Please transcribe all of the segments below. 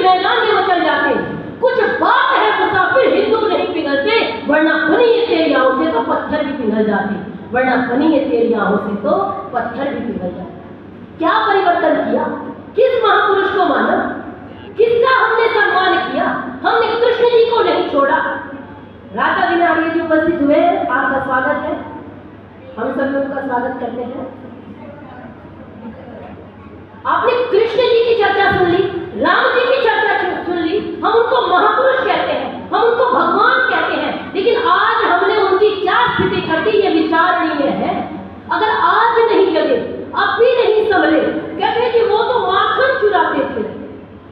मैदान में मचल जाते। कुछ बात है मुसाफिर हिंदू नहीं पिघलते, वरना बनी ये तेरी आहों से तो पत्थर भी पिघल जाते, वरना बनी ये तेरी आहों से तो पत्थर भी पिघल जाते। क्या परिवर्तन किया? किस महापुरुष को माना? किसका हमने सम्मान किया? हमने कृष्ण जी को नहीं छोड़ा। राजा विनारिया जी उपस्थित हुए, आपका स्वागत है, हम सब लोग का स्वागत करते हैं। आपने कृष्ण जी की चर्चा सुन ली, राम जी की चर्चा सुन ली, हम उनको महापुरुष कहते हैं, हम उनको भगवान कहते हैं, लेकिन आज हमने उनकी क्या स्थिति कर दी ये विचारणीय है। अगर आज नहीं जगे, अब भी नहीं संभले, कहते हैं कि वो तो माखन चुराते थे।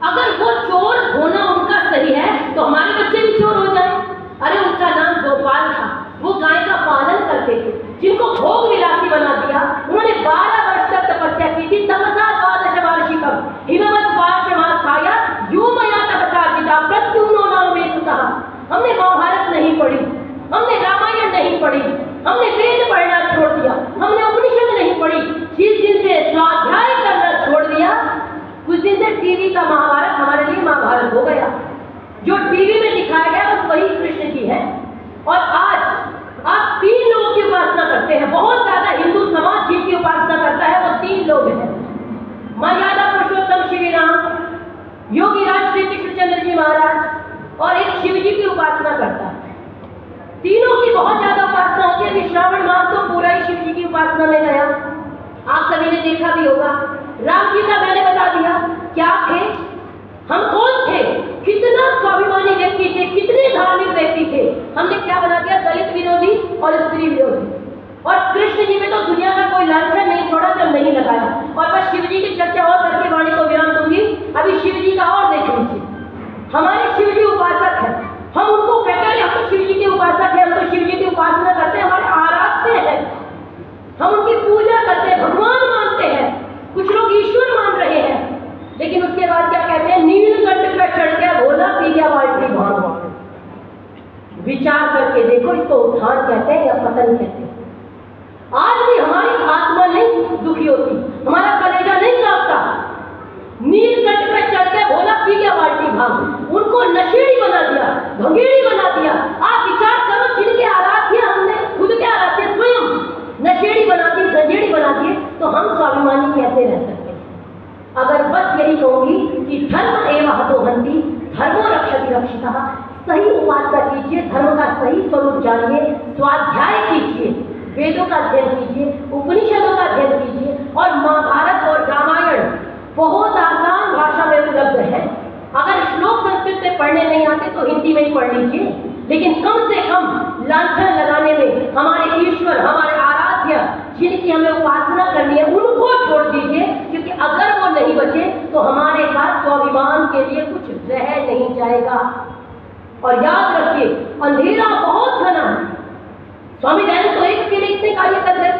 अगर वो चोर होना उनका सही है तो हमारे बच्चे भी चोर हो जाए। अरे उनका नाम गोपाल था, वो गाय का पालन करते थे, जिनको भोग विलासी बना दिया। उन्होंने 12 वर्ष तक तपस्या की थी, तपसा द्वादश वार्षिकम हिमवत वार्षमास्थाया यूमया तपसा जिता प्रत्युम्नो नाम में सुतः। हमने महाभारत नहीं पढ़ी, हमने रामायण नहीं पढ़ी, हमने वेद पढ़ना छोड़ दिया, हमने उपनिषद नहीं पढ़ी। जिस दिन से स्वाध्याय करना छोड़ दिया, उस दिन से टीवी का महाभारत हमारे लिए महाभारत हो गया। जो टीवी में दिखाया गया बस वही कृष्ण जी है। और आज आप 3 लोगों की उपासना करते हैं। बहुत ज्यादा हिंदू समाज जिनकी उपासना करता है वो 3 लोग हैं। मर्यादा पुरुषोत्तम श्री राम, योगी राज श्री कृष्णचंद्र जी महाराज और एक शिव जी की उपासना करता है। तीनों की बहुत ज्यादा उपासना होती है। श्रावण मास तो पूरा ही शिव जी की उपासना में गया। आप सभी ने देखा भी होगा, राम जी का मैंने बता दिया क्या थे, हम कौन थे, कितना स्वाभिमानी व्यक्ति थे, कितने धार्मिक व्यक्ति थे। हमने क्या बना दिया, दलित विरोधी और स्त्री विरोधी। और कृष्ण जी में तो दुनिया का कोई लांछन नहीं छोड़ा जब नहीं लगाया। और बस शिव जी की चर्चा और करके वाणी को विराम दूंगी। अभी शिव जी का और देख लीजिए, हमारे शिव जी उपासक है, हम उनको कहते हैं हम तो शिव जी के उपासक है, हम तो शिव जी की उपासना करते हैं, हमारे आराध्य है, हम उनकी पूजा करते हैं, भगवान मानते हैं। कुछ लोग ईश्वर मान रहे हैं, लेकिन उसके बाद क्या कहते हैं, नीलकंठ पर चढ़ गया भोला, पी गया बाल्टी भांग। विचार करके देखो, इसको उत्थान कहते हैं या पतन कहते हैं। आज भी हमारी आत्मा नहीं दुखी होती, हमारा कलेजा नहीं कांपता। नीलकंठ पर चढ़ गया भोला, पी गया बाल्टी भांग। उनको नशेड़ी बना दिया, भंगेड़ी बना दिया। आप विचार करो, जिनके आराध्य हमने खुद के आराध्य स्वयं नशेड़ी बना दी, गंजेड़ी बना दिए, तो हम स्वाभिमानी कैसे रह सकते हैं? अगर बस यही कहूंगी कि धर्म एवं हतो हन्ति धर्मो रक्षति रक्षितः। सही उपासना कीजिए, धर्म का सही स्वरूप जानिए, स्वाध्याय कीजिए, वेदों का अध्ययन कीजिए, उपनिषदों का अध्ययन कीजिए। और महाभारत और रामायण बहुत आसान भाषा में उपलब्ध है। अगर श्लोक संस्कृत में पढ़ने नहीं आते तो हिंदी में ही पढ़ लीजिए, लेकिन कम से कम लांछन लगाने में हमारे ईश्वर, हमारे आराध्य जिनकी हमें उपासना करनी है, उनको छोड़ दीजिए। क्योंकि अगर वो नहीं बचे तो हमारे पास स्वाभिमान के लिए कुछ रह नहीं जाएगा। और याद रखिए, अंधेरा बहुत घना है। स्वामी दयानंद तो एक अकेले इतने कार्य कर रहे,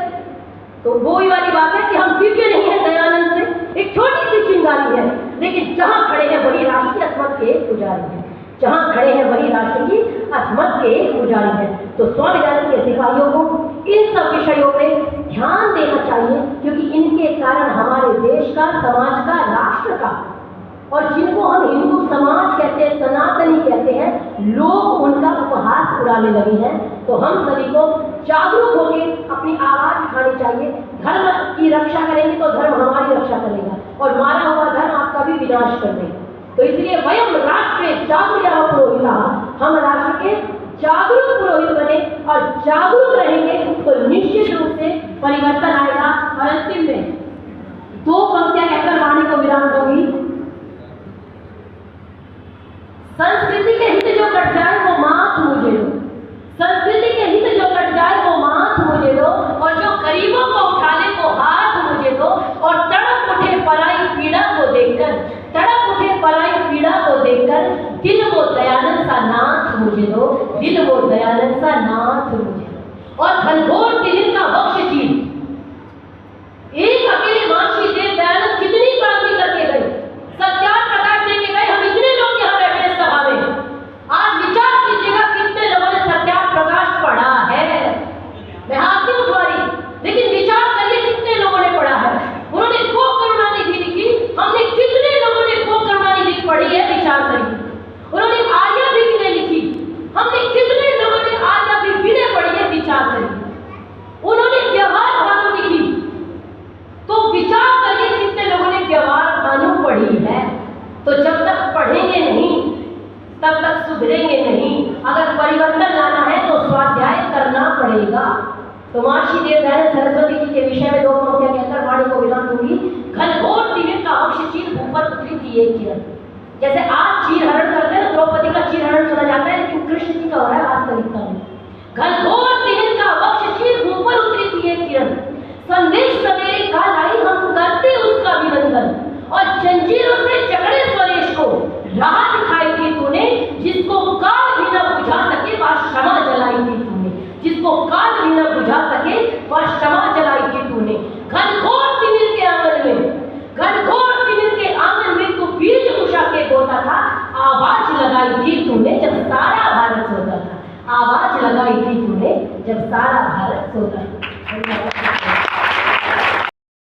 तो वो ही वाली बात है कि हम दिव्य नहीं है दयानंद से, एक छोटी सी चिंगारी है, लेकिन जहां खड़े हैं वही राष्ट्र की असमत के पुजारी है, जहां खड़े हैं वही राष्ट्र की असमत के पुजारी है। तो स्वामी दयानंद के सिपाहियों को इन सब विषयों पे ध्यान देना चाहिए, क्योंकि इनके कारण हमारे देश का, समाज का, राष्ट्र का, और जिनको हम हिंदू समाज कहते हैं, सनातनी कहते हैं, लोग उनका उपहास उड़ाने लगे हैं। तो हम सभी को जागरूक होकर अपनी आवाज उठानी चाहिए। धर्म की रक्षा करेंगे तो धर्म हमारी रक्षा करेगा, और मारा हुआ धर्म आपका भी विनाश कर देगा। तो इसलिए वयम राष्ट्र जागरूक पुरोहिता, हम राष्ट्र के जागरूक पुरोहित बने और जागरूक रहेंगे तो निश्चित रूप से परिवर्तन आएगा। और अंतिम में 2 पंक्तियां कहकर वाणी को विराम दूंगी। संस्कृति के हित जो कट जाए वो माथ मुझे दो, संस्कृति के हित जो कट जाए वो माथ मुझे दो, और जो गरीबों को उठा ले वो हाथ मुझे दो। और तड़प उठे पराई पीड़ा को देखकर, तड़प उठे पराई पीड़ा को देखकर, दिल वो दयानंद सा नाथ मुझे दो, दिल वो दयानंद सा नाथ मुझे दो। और घनघोर तिलिन का वक्ष चीर, एक अकेले वाशी देव दयानंद कितनी क्रांति करके गए, सत्यार्थ प्रकाश देके गए। हम इतने लोग यहाँ बैठे हैं सभा में, आज विचार कीजिएगा कितने लोगों ने सत्यार्थ प्रकाश पढ़ा है। मैं हाथ नहीं उठा रही, लेकिन विचार करिए कितने लोगों ने पढ़ा है। उन्होंने गो करुणानिधि लिखी, हमने कितने लोगों ने गो करुणानिधि पढ़ी है, विचार तब तक सुधरेंगे नहीं। अगर परिवर्तन लाना है तो स्वाध्याय करना पड़ेगा। तो महर्षि देवदयानंद सरस्वती जी के विषय में 2 पंक्तियां कहकर वाणी को विराम दूंगी। घनघोर तिमिर का वक्ष चीर भूपर उतरी थी एक किरण। जैसे आज चीर हरण करते हैं, द्रौपदी का चीर हरण सुना जाता है, लेकिन कृष्ण जी का हो रहा है वास्तविकता में। घनघोर तिमिर का वक्ष चीर भूपर उतरी थी एक किरण, संदेश सवेरे काल आई हम करते उसका अभिनंदन, और जंजीरों से जकड़े स्वदेश को राह दिखाई थी तूने, जिसको काल भी न बुझा सके वह क्षमा जलाई थी तूने, जिसको काल भी न बुझा सके वह क्षमा जलाई थी तूने। घनघोर तिमिर के आंगन में, घनघोर तिमिर के आंगन में तू बीज उषा के बोता था, आवाज लगाई थी तूने जब सारा भारत सोता था, आवाज लगाई थी तूने जब सारा भारत सोता था।